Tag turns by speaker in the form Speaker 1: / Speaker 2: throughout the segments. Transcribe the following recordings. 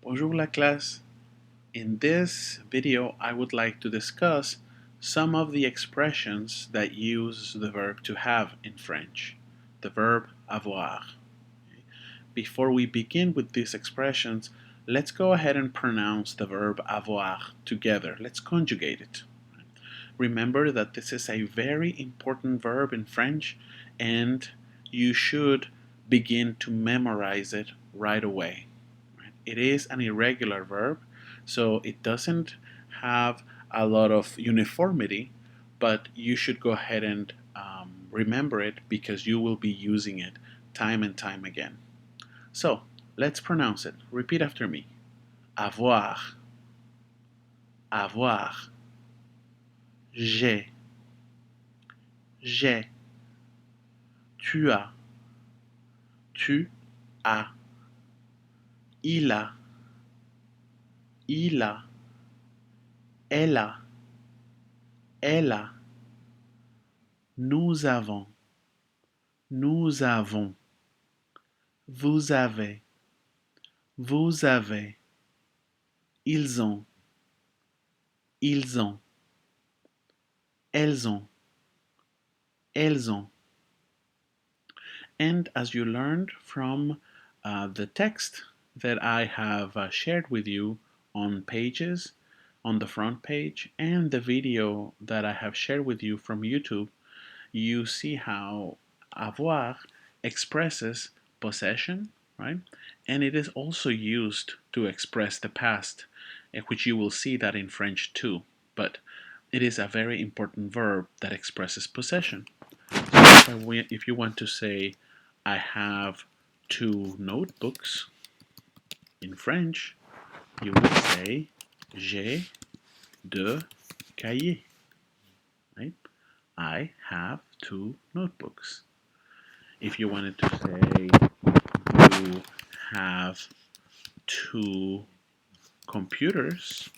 Speaker 1: Bonjour la classe. In this video, I would like to discuss some of the expressions that use the verb to have in French, the verb avoir. Before we begin with these expressions, let's go ahead and pronounce the verb avoir together. Let's conjugate it. Remember that this is a very important verb in French, and you should begin to memorize it right away. It is an irregular verb, so it doesn't have a lot of uniformity, but you should go ahead and remember it because you will be using it time and time again. So let's pronounce it. Repeat after me. Avoir, avoir. J'ai, j'ai. Tu as, tu as. Il a, il a. Elle a, elle a. Nous avons, nous avons. Vous avez, vous avez. Ils ont, ils ont. Elles ont, elles ont. And as you learned from the text that I have shared with you on pages, on the front page, and the video that I have shared with you from YouTube, you see how avoir expresses possession, right? And it is also used to express the past, which you will see that in French too. But it is a very important verb that expresses possession. So if you want to say, I have 2 notebooks, in French, you would say, j'ai 2 cahiers, right? I have 2 notebooks. If you wanted to say, you have 2 computers,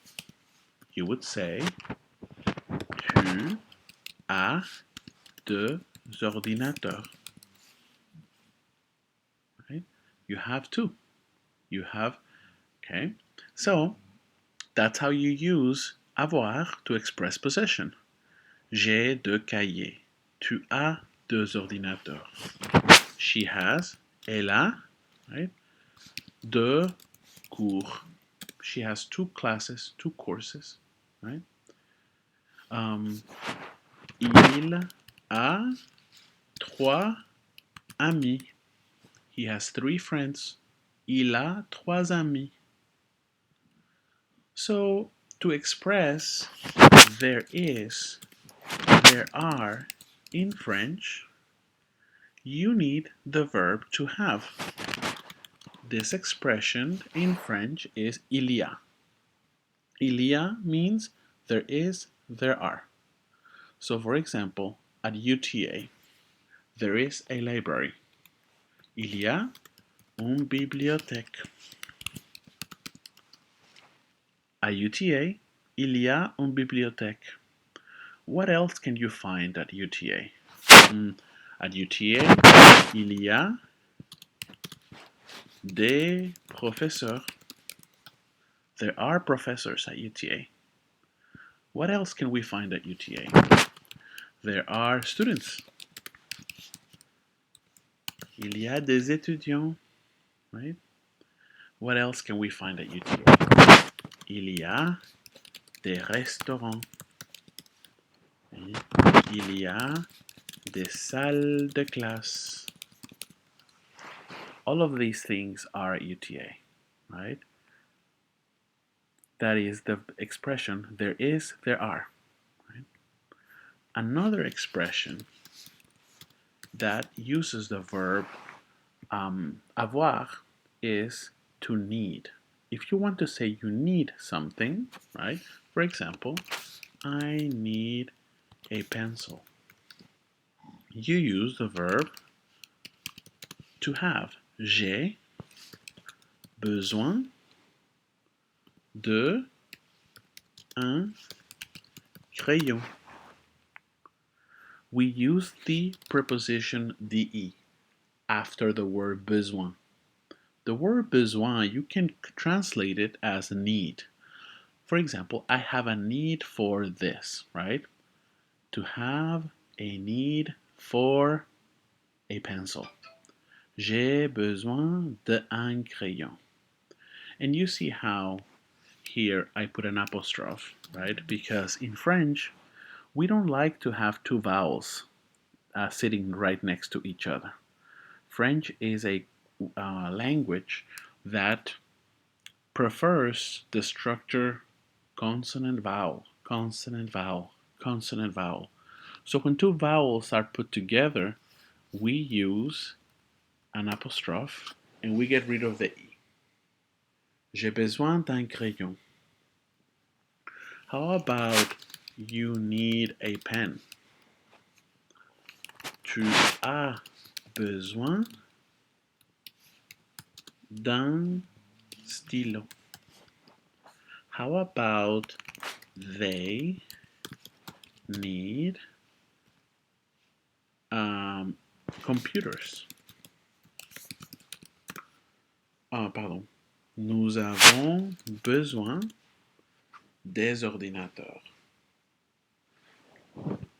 Speaker 1: you would say, tu as 2 ordinateurs. Right? You have 2. You have, okay? So, that's how you use avoir to express possession. J'ai 2 cahiers. Tu as 2 ordinateurs. She has, elle a, right? 2 cours. She has 2 classes, 2 courses, right? Il a 3 amis. He has 3 friends. Il a 3 amis. So, to express there is, there are in French, you need the verb to have. This expression in French is il y a. Il y a means there is, there are. So for example, at UTA, there is a library. Il y a une bibliothèque. At UTA, il y a une bibliothèque. What else can you find at UTA? At UTA, il y a des professeurs. There are professors at UTA. What else can we find at UTA? There are students. Il y a des étudiants, right? What else can we find at UTA? Il y a des restaurants. Il y a des salles de classe. All of these things are at UTA, right? That is the expression there is, there are. Right? Another expression that uses the verb avoir is to need. If you want to say you need something, right? For example, I need a pencil. You use the verb to have. J'ai besoin de un crayon. We use the preposition de after the word besoin. The word besoin, you can translate it as a need. For example, I have a need for this, right? To have a need for a pencil. J'ai besoin d'un crayon. And you see how here I put an apostrophe, right? Because in French, we don't like to have two vowels sitting right next to each other. French is a language that prefers the structure consonant vowel, consonant vowel, consonant vowel. So when two vowels are put together, we use an apostrophe and we get rid of the E. J'ai besoin d'un crayon. How about you need a pen? Tu as besoin d'un stylo. How about they need computers? Pardon. Nous avons besoin des ordinateurs.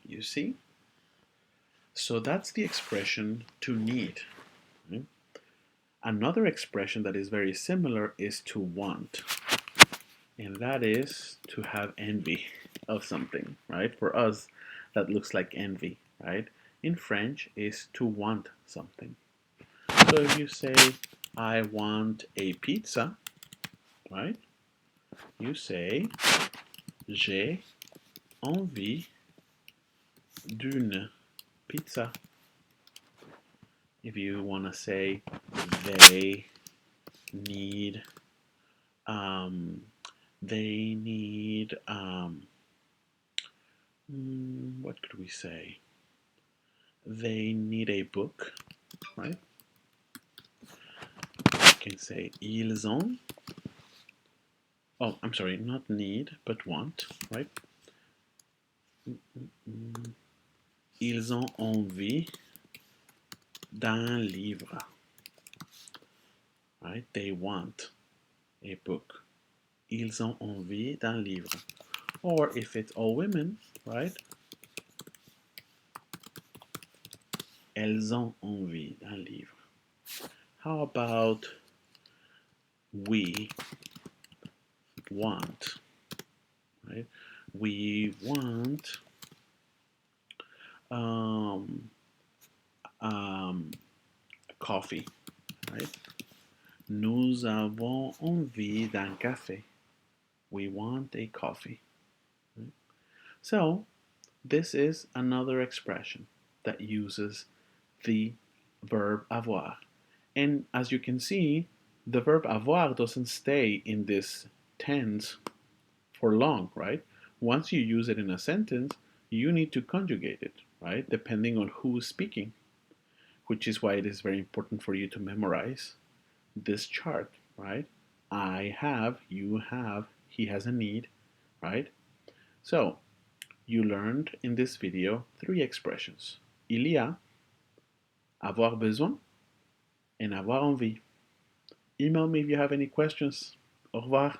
Speaker 1: You see? So that's the expression to need. Right? Another expression that is very similar is to want. And that is to have envy of something, right? For us, that looks like envy, right? In French is to want something. So if you say, I want a pizza, right? You say, j'ai envie d'une pizza. If you want to say, they need, um, they need, what could we say? They need a book, right? You can say, ils ont, oh, I'm sorry, not need, but want, right? Ils ont envie d'un livre, right? They want a book. Ils ont envie d'un livre. Or if it's all women, right? Elles ont envie d'un livre. How about we want, right? We want coffee, right? Nous avons envie d'un café. We want a coffee. Right? So this is another expression that uses the verb avoir. And as you can see, the verb avoir doesn't stay in this tense for long, right? Once you use it in a sentence, you need to conjugate it, right? Depending on who is speaking, which is why it is very important for you to memorize this chart, right? I have, you have, he has a need, right? So, you learned in this video 3 expressions. Il y a, avoir besoin, and avoir envie. Email me if you have any questions. Au revoir.